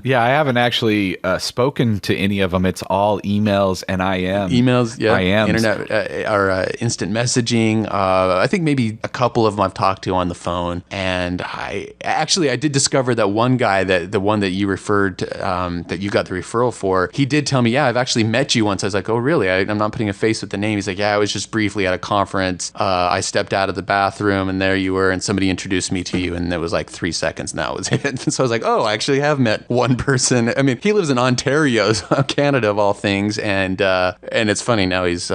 Zoom. Yeah, I haven't actually spoken to any of them. It's all emails and IM. Emails, yeah. IMs. Internet or instant messaging. I think maybe a couple of them I've talked to on the phone. And I did discover that one guy, the one that you referred to, that you got the referral for, he did tell me, yeah, I've actually met you once. I was like, oh, really? I'm not putting a face with the name. He's like, yeah, I was just briefly at a conference. I stepped out of the bathroom and there you were, and somebody introduced me to you, and it was like 3 seconds, and that was it. So I was like, oh, I actually have met one person. I mean, he lives in Ontario, Canada of all things, and it's funny, now he's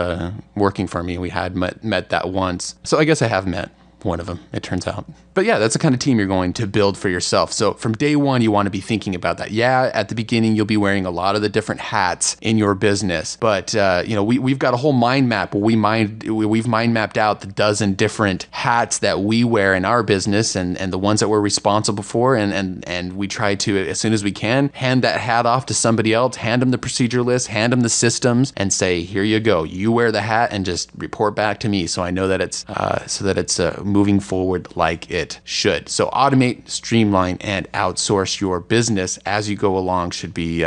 working for me. We had met that once. So I guess I have met one of them, it turns out. But yeah, that's the kind of team you're going to build for yourself. So from day one, you want to be thinking about that. Yeah, at the beginning, you'll be wearing a lot of the different hats in your business. But we've got a whole mind map where we've mind mapped out the dozen different hats that we wear in our business, and the ones that we're responsible for. And we try to, as soon as we can, hand that hat off to somebody else, hand them the procedure list, hand them the systems, and say, here you go. You wear the hat and just report back to me, so I know that it's moving forward like it should. So automate, streamline, and outsource your business as you go along should be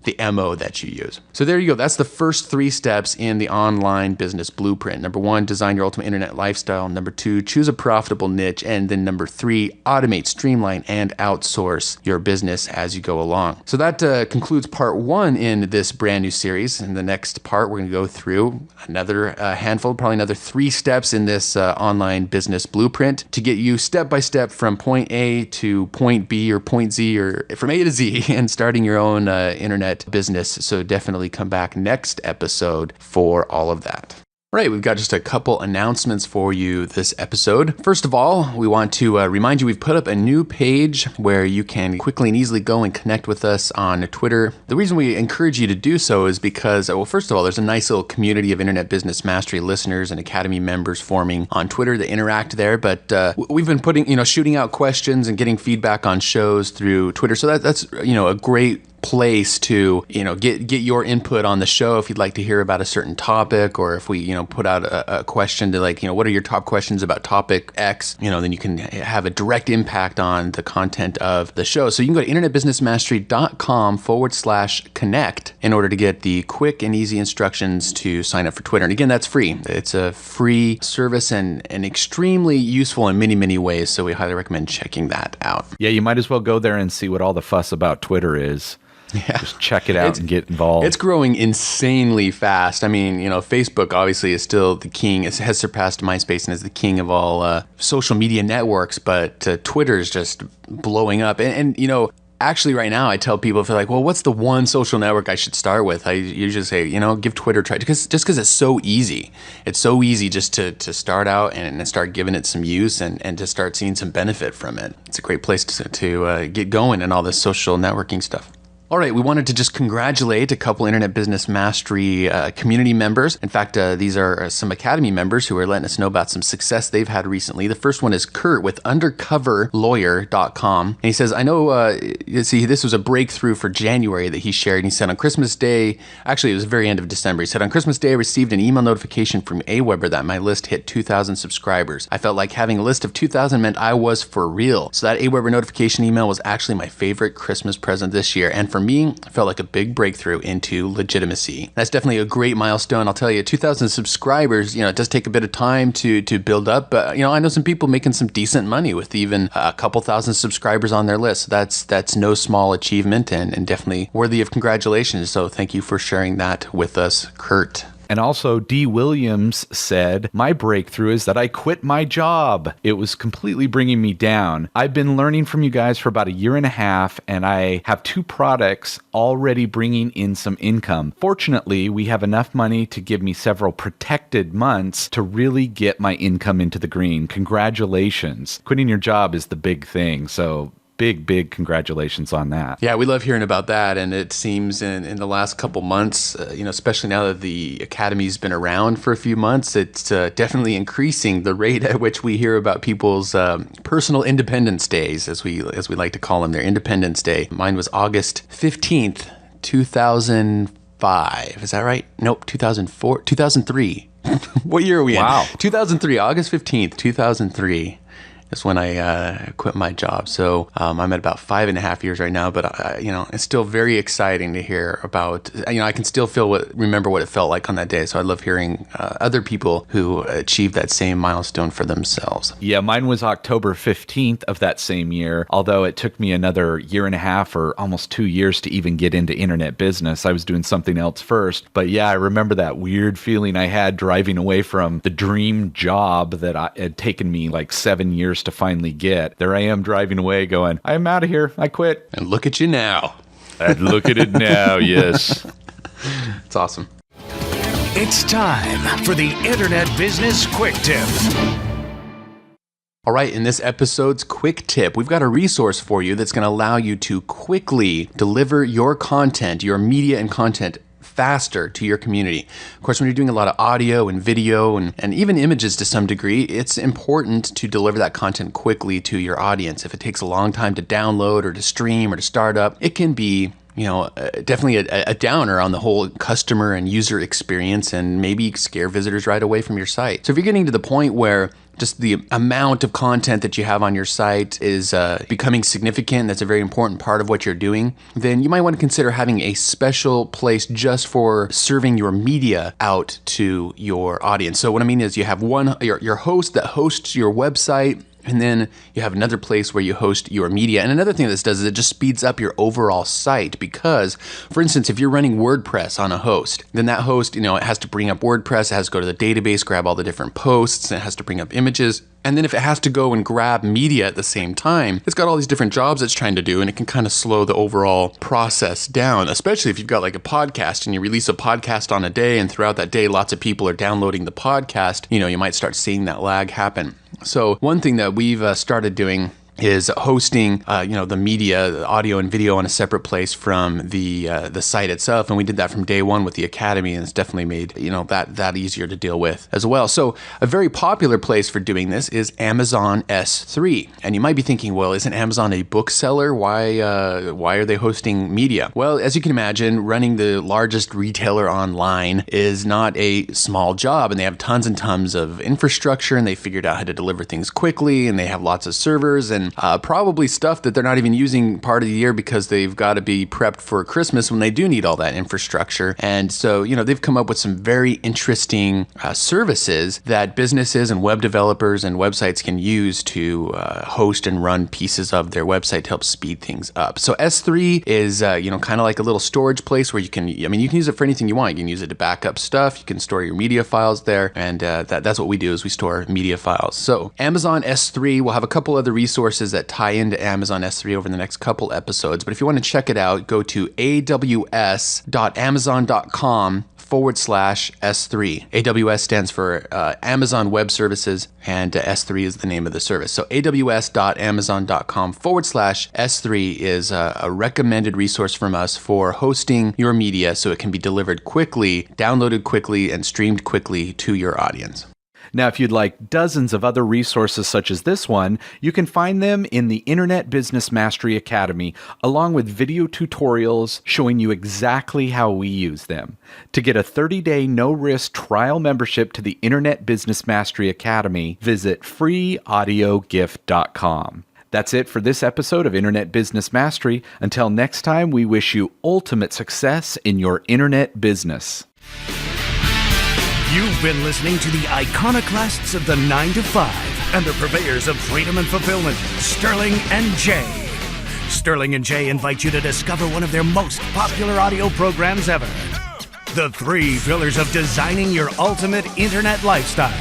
the MO that you use. So there you go. That's the first 3 steps in the online business blueprint. Number 1, design your ultimate internet lifestyle. Number 2, choose a profitable niche. And then number 3, automate, streamline, and outsource your business as you go along. So that concludes part 1 in this brand new series. In the next part, we're going to go through another handful, probably another 3 steps in this online business blueprint to get you step by step from point A to point B or point Z, or from A to Z, and starting your own internet business. So definitely come back next episode for all of that. Right, we've got just a couple announcements for you this episode. First of all, we want to remind you we've put up a new page where you can quickly and easily go and connect with us on Twitter. The reason we encourage you to do so is because, well, first of all, there's a nice little community of Internet Business Mastery listeners and Academy members forming on Twitter that interact there. But we've been shooting out questions and getting feedback on shows through Twitter. So that's a great place to get your input on the show if you'd like to hear about a certain topic, or if we put out a question to what are your top questions about topic X, then you can have a direct impact on the content of the show. So you can go to internetbusinessmastery.com/connect in order to get the quick and easy instructions to sign up for Twitter. And again, that's free. It's a free service and extremely useful in many, many ways. So we highly recommend checking that out. Yeah, you might as well go there and see what all the fuss about Twitter is. Yeah. Just check it out and get involved. It's growing insanely fast. I mean, Facebook obviously is still the king. It has surpassed MySpace and is the king of all social media networks, but Twitter is just blowing up. And actually right now I tell people, if they're like, well, what's the one social network I should start with? I usually say, give Twitter a try, because it's so easy. It's so easy just to start out and start giving it some use and to start seeing some benefit from it. It's a great place to get going and all this social networking stuff. All right, we wanted to just congratulate a couple Internet Business Mastery community members. In fact, these are some Academy members who are letting us know about some success they've had recently. The first one is Kurt with undercoverlawyer.com. And he says, I know, this was a breakthrough for January that he shared. And he said on Christmas Day, actually it was the very end of December, he said, on Christmas Day I received an email notification from Aweber that my list hit 2,000 subscribers. I felt like having a list of 2,000 meant I was for real. So that Aweber notification email was actually my favorite Christmas present this year. And for me, it felt like a big breakthrough into legitimacy. That's definitely a great milestone. I'll tell you, 2,000 subscribers, it does take a bit of time to build up, but I know some people making some decent money with even a couple thousand subscribers on their list. That's no small achievement and definitely worthy of congratulations. So thank you for sharing that with us, Kurt. And also, D. Williams said, my breakthrough is that I quit my job. It was completely bringing me down. I've been learning from you guys for about 1.5 years, and I have 2 products already bringing in some income. Fortunately, we have enough money to give me several protected months to really get my income into the green. Congratulations. Quitting your job is the big thing, so big congratulations on that. Yeah, we love hearing about that. And it seems in the last couple months, especially now that the Academy's been around for a few months, it's definitely increasing the rate at which we hear about people's personal independence days, as we like to call them, their Independence Day. Mine was August 15th, 2005. Is that right? Nope, 2004, 2003. What year are we in? Wow. 2003, August 15th, 2003. is when I quit my job. So I'm at about 5.5 years right now, but it's still very exciting to hear about. I can still remember what it felt like on that day. So I love hearing other people who achieved that same milestone for themselves. Yeah, mine was October 15th of that same year, although it took me another 1.5 or almost 2 years to even get into internet business. I was doing something else first. But yeah, I remember that weird feeling I had driving away from the dream job that had taken me like 7 years to finally get. There I am driving away going, I'm out of here. I quit. And look at you now. And look at it now, yes. It's awesome. It's time for the Internet Business Quick Tip. All right, in this episode's quick tip, we've got a resource for you that's going to allow you to quickly deliver your content, your media and content faster to your community. Of course, when you're doing a lot of audio and video and even images to some degree, it's important to deliver that content quickly to your audience. If it takes a long time to download or to stream or to start up, it can be definitely a downer on the whole customer and user experience and maybe scare visitors right away from your site. So if you're getting to the point where just the amount of content that you have on your site is becoming significant, that's a very important part of what you're doing, then you might want to consider having a special place just for serving your media out to your audience. So what I mean is you have your host that hosts your website, and then you have another place where you host your media. And another thing this does is it just speeds up your overall site because, for instance, if you're running WordPress on a host, then that host, it has to bring up WordPress, it has to go to the database, grab all the different posts, and it has to bring up images. And then if it has to go and grab media at the same time, it's got all these different jobs it's trying to do, and it can kind of slow the overall process down, especially if you've got like a podcast and you release a podcast on a day, and throughout that day, lots of people are downloading the podcast, you might start seeing that lag happen. So one thing that we've started doing is hosting, the media, the audio and video on a separate place from the site itself. And we did that from day one with the Academy, and it's definitely made, that easier to deal with as well. So a very popular place for doing this is Amazon S3. And you might be thinking, well, isn't Amazon a bookseller? Why are they hosting media? Well, as you can imagine, running the largest retailer online is not a small job, and they have tons and tons of infrastructure, and they figured out how to deliver things quickly, and they have lots of servers and probably stuff that they're not even using part of the year because they've got to be prepped for Christmas when they do need all that infrastructure. And so, they've come up with some very interesting services that businesses and web developers and websites can use to host and run pieces of their website to help speed things up. So S3 is, kind of like a little storage place where you can use it for anything you want. You can use it to back up stuff. You can store your media files there. And that's what we do is we store media files. So Amazon S3 will have a couple other resources that tie into Amazon S3 over the next couple episodes. But if you want to check it out, go to aws.amazon.com/S3. AWS stands for Amazon Web Services, and S3 is the name of the service. So aws.amazon.com/S3 is a recommended resource from us for hosting your media so it can be delivered quickly, downloaded quickly, and streamed quickly to your audience. Now, if you'd like dozens of other resources such as this one, you can find them in the Internet Business Mastery Academy, along with video tutorials showing you exactly how we use them. To get a 30-day no-risk trial membership to the Internet Business Mastery Academy, visit freeaudiogift.com. That's it for this episode of Internet Business Mastery. Until next time, we wish you ultimate success in your internet business. You've been listening to the iconoclasts of the 9 to 5 and the purveyors of freedom and fulfillment, Sterling and Jay. Sterling and Jay invite you to discover one of their most popular audio programs ever. The 3 pillars of designing your ultimate internet lifestyle.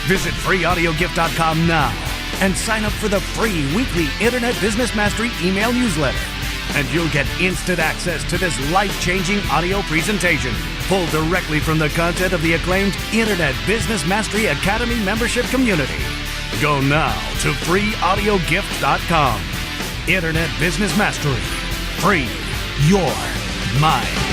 Visit freeaudiogift.com now and sign up for the free weekly Internet Business Mastery email newsletter. And you'll get instant access to this life-changing audio presentation, pulled directly from the content of the acclaimed Internet Business Mastery Academy membership community. Go now to freeaudiogift.com. Internet Business Mastery. Free your mind.